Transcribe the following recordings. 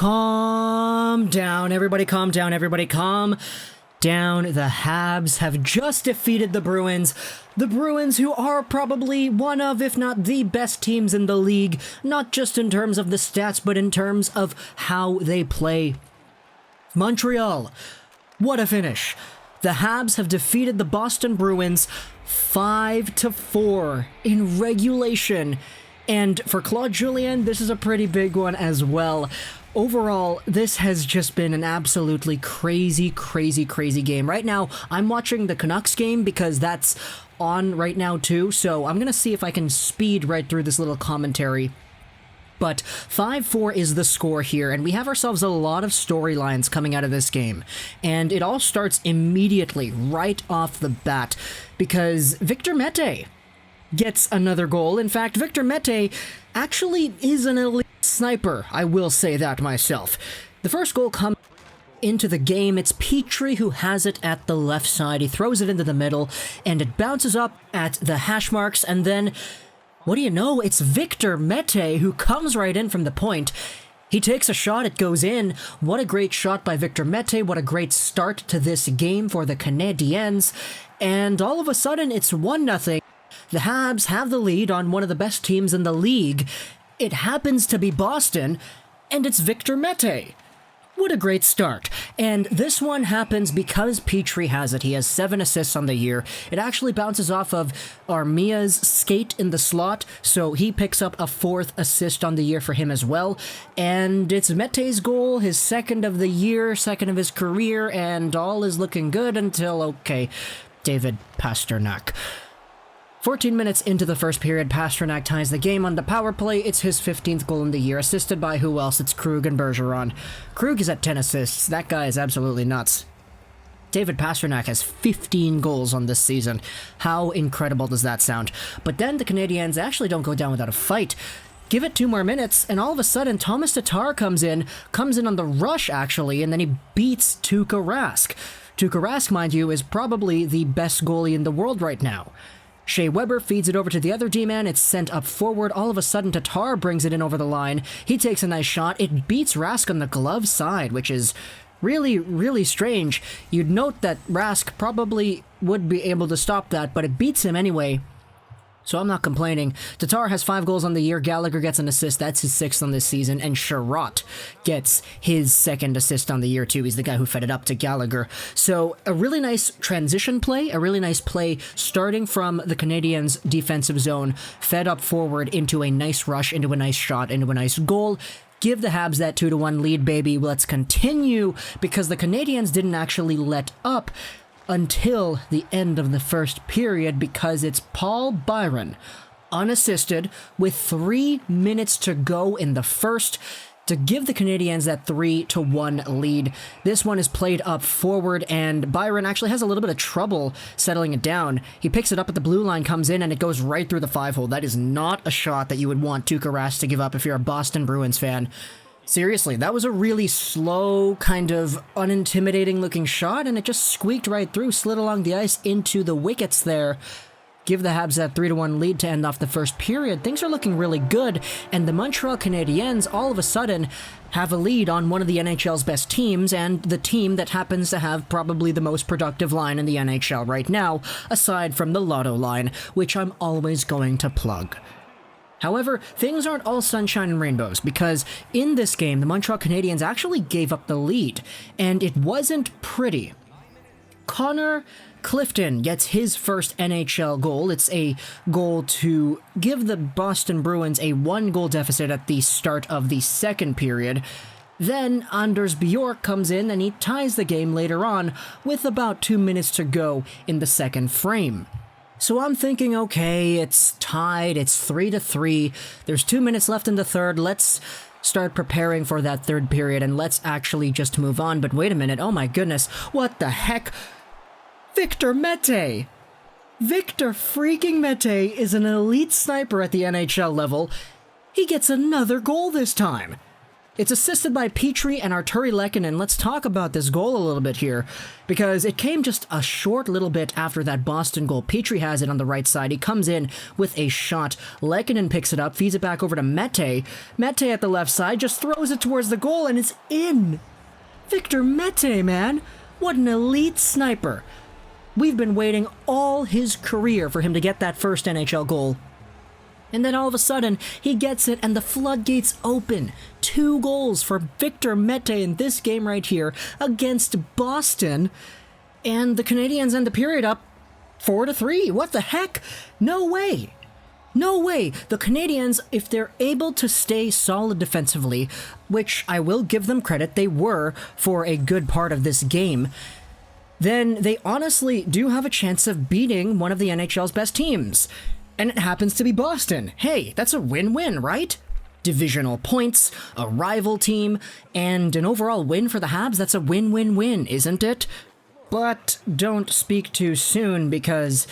Calm down, everybody calm down, everybody calm down. The Habs have just defeated the Bruins. The Bruins, who are probably one of, if not the best teams in the league, not just in terms of the stats, but in terms of how they play. Montreal, what a finish. The Habs have defeated the Boston Bruins 5-4 in regulation. And for Claude Julien, this is a pretty big one as well. Overall, this has just been an absolutely crazy game. Right now, I'm watching the Canucks game because that's on right now too, so I'm going to see if I can speed right through this little commentary. But 5-4 is the score here, and we have ourselves a lot of storylines coming out of this game. And it all starts immediately, right off the bat, because Victor Mete gets another goal. In fact, Victor Mete actually is an elite sniper, I will say that myself. The first goal comes into the game. It's Petry who has it at the left side. He throws it into the middle, and it bounces up at the hash marks, and then, what do you know, it's Victor Mete who comes right in from the point. He takes a shot, it goes in. What a great shot by Victor Mete, what a great start to this game for the Canadiens, and all of a sudden it's 1-0. The Habs have the lead on one of the best teams in the league. It happens to be Boston, and it's Victor Mete. What a great start. And this one happens because Petry has it. He has 7 assists on the year. It actually bounces off of Armia's skate in the slot, so he picks up a 4th assist on the year for him as well. And it's Mete's goal, his 2nd of the year, 2nd of his career, and all is looking good until, okay, David Pastrnak. 14 minutes into the first period, Pastrnak ties the game on the power play. It's his 15th goal in the year, assisted by who else? It's Krug and Bergeron. Krug is at 10 assists. That guy is absolutely nuts. David Pastrnak has 15 goals on this season. How incredible does that sound? But then the Canadiens actually don't go down without a fight. Give it 2 more minutes, and all of a sudden, Tomas Tatar comes in on the rush, actually, and then he beats Tuukka Rask. Tuukka Rask, mind you, is probably the best goalie in the world right now. Shea Weber feeds it over to the other D-man. It's sent up forward. All of a sudden, Tatar brings it in over the line. He takes a nice shot. It beats Rask on the glove side, which is really strange. You'd note that Rask probably would be able to stop that, but it beats him anyway. So I'm not complaining. Tatar has 5 goals on the year. Gallagher gets an assist. That's his 6th on this season. And Chiarot gets his 2nd assist on the year, too. He's the guy who fed it up to Gallagher. So a really nice transition play, a really nice play starting from the Canadiens' defensive zone, fed up forward into a nice rush, into a nice shot, into a nice goal. Give the Habs that 2-1 lead, baby. Let's continue, because the Canadiens didn't actually let up until the end of the first period, because it's Paul Byron, unassisted, with 3 minutes to go in the first, to give the Canadiens that 3-1 lead. This one is played up forward, and Byron actually has a little bit of trouble settling it down. He picks it up at the blue line, comes in, and it goes right through the 5-hole. That is not a shot that you would want Tuukka Rask to give up if you're a Boston Bruins fan. Seriously, that was a really slow, kind of unintimidating looking shot, and it just squeaked right through, slid along the ice into the wickets there. Give the Habs that 3-1 lead to end off the first period. Things are looking really good, and the Montreal Canadiens all of a sudden have a lead on one of the NHL's best teams, and the team that happens to have probably the most productive line in the NHL right now, aside from the Lotto line, which I'm always going to plug. However, things aren't all sunshine and rainbows, because in this game, the Montreal Canadiens actually gave up the lead, and it wasn't pretty. Connor Clifton gets his first NHL goal. It's a goal to give the Boston Bruins a 1-goal deficit at the start of the second period. Then Anders Bjork comes in and he ties the game later on with about 2 minutes to go in the second frame. So I'm thinking, okay, it's tied, it's 3-3, there's 2 minutes left in the third, let's start preparing for that third period and let's actually just move on. But wait a minute, oh my goodness, what the heck? Victor Mete! Victor freaking Mete is an elite sniper at the NHL level. He gets another goal this time. It's assisted by Petry and Arturi Lehkonen. Let's talk about this goal a little bit here, because it came just a short little bit after that Boston goal. Petry has it on the right side. He comes in with a shot. Lehkonen picks it up, feeds it back over to Mete. Mete at the left side just throws it towards the goal, and it's in. Victor Mete, man. What an elite sniper. We've been waiting all his career for him to get that first NHL goal. And then all of a sudden, he gets it and the floodgates open. 2 goals for Victor Mete in this game right here against Boston. And the Canadiens end the period up 4-3. What the heck? No way. No way. The Canadiens, if they're able to stay solid defensively, which I will give them credit, they were for a good part of this game, then they honestly do have a chance of beating one of the NHL's best teams. And it happens to be Boston. Hey, that's a win-win, right? Divisional points, a rival team, and an overall win for the Habs. That's a win-win-win, isn't it? But don't speak too soon, because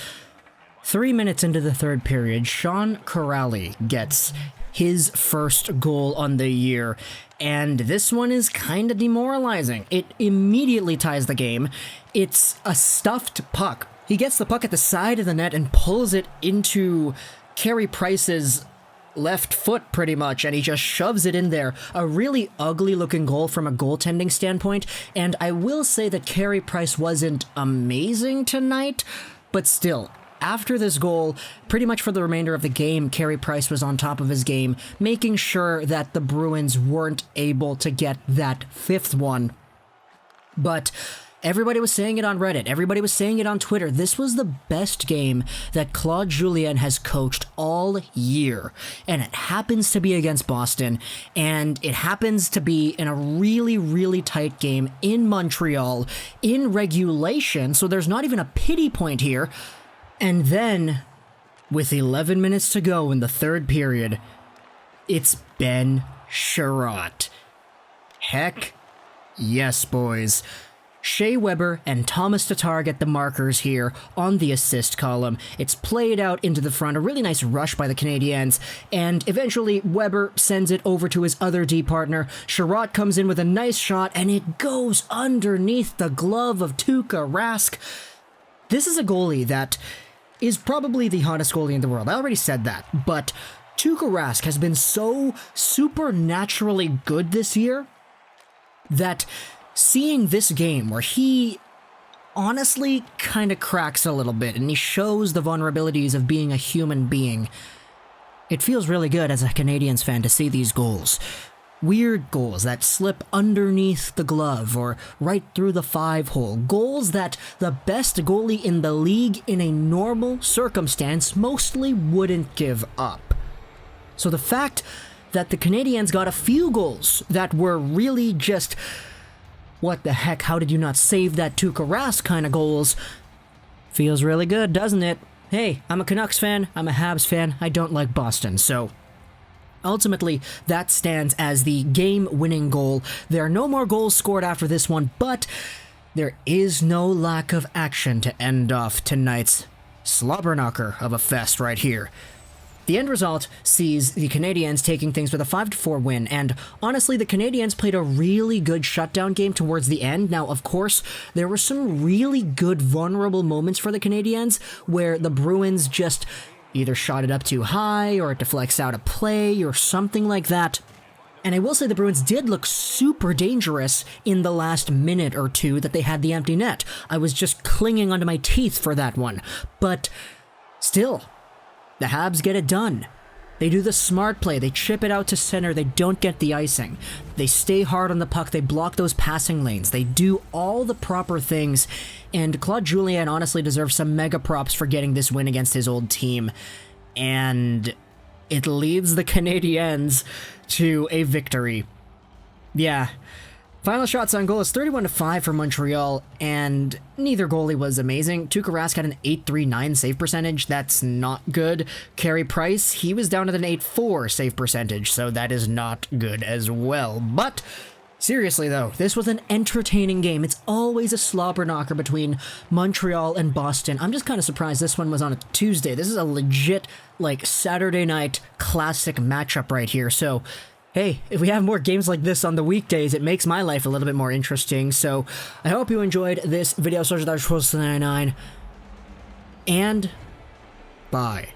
3 minutes into the third period, Sean Kuraly gets his first goal on the year, and this one is kind of demoralizing. It immediately ties the game. It's a stuffed puck. He gets the puck at the side of the net and pulls it into Carey Price's left foot pretty much, and he just shoves it in there. A really ugly looking goal from a goaltending standpoint, and I will say that Carey Price wasn't amazing tonight, but still, after this goal, pretty much for the remainder of the game, Carey Price was on top of his game, making sure that the Bruins weren't able to get that 5th one. But everybody was saying it on Reddit. Everybody was saying it on Twitter. This was the best game that Claude Julien has coached all year. And it happens to be against Boston. And it happens to be in a really, really tight game in Montreal in regulation. So there's not even a pity point here. And then, with 11 minutes to go in the third period, it's Ben Chiarot. Heck yes, boys. Shea Weber and Tomas Tatar get the markers here on the assist column. It's played out into the front, a really nice rush by the Canadiens, and eventually Weber sends it over to his other D partner. Chiarot comes in with a nice shot, and it goes underneath the glove of Tuukka Rask. This is a goalie that is probably the hottest goalie in the world. I already said that, but Tuukka Rask has been so supernaturally good this year that seeing this game where he honestly kind of cracks a little bit and he shows the vulnerabilities of being a human being, it feels really good as a Canadiens fan to see these goals. Weird goals that slip underneath the glove or right through the 5-hole. Goals that the best goalie in the league in a normal circumstance mostly wouldn't give up. So the fact that the Canadiens got a few goals that were really just, what the heck, how did you not save that Tuukka Rask kind of goals, feels really good, doesn't it? Hey, I'm a Canucks fan, I'm a Habs fan, I don't like Boston, so ultimately, that stands as the game-winning goal. There are no more goals scored after this one, but there is no lack of action to end off tonight's slobber knocker of a fest right here. The end result sees the Canadiens taking things with a 5-4 win, and honestly, the Canadiens played a really good shutdown game towards the end. Now, of course, there were some really good vulnerable moments for the Canadiens where the Bruins just either shot it up too high or it deflects out a play or something like that. And I will say the Bruins did look super dangerous in the last minute or two that they had the empty net. I was just clinging onto my teeth for that one. But still, the Habs get it done. They do the smart play. They chip it out to center. They don't get the icing. They stay hard on the puck. They block those passing lanes. They do all the proper things. And Claude Julien honestly deserves some mega props for getting this win against his old team. And it leads the Canadiens to a victory. Yeah. Final shots on goal is 31-5 for Montreal, and neither goalie was amazing. Tuukka Rask had an 8.39 save percentage. That's not good. Carey Price, he was down at an 8.4 save percentage, so that is not good as well. But seriously, though, this was an entertaining game. It's always a slobber knocker between Montreal and Boston. I'm just kind of surprised this one was on a Tuesday. This is a legit, Saturday night classic matchup right here, so hey, if we have more games like this on the weekdays, it makes my life a little bit more interesting. So I hope you enjoyed this video. Soldier 99, and bye.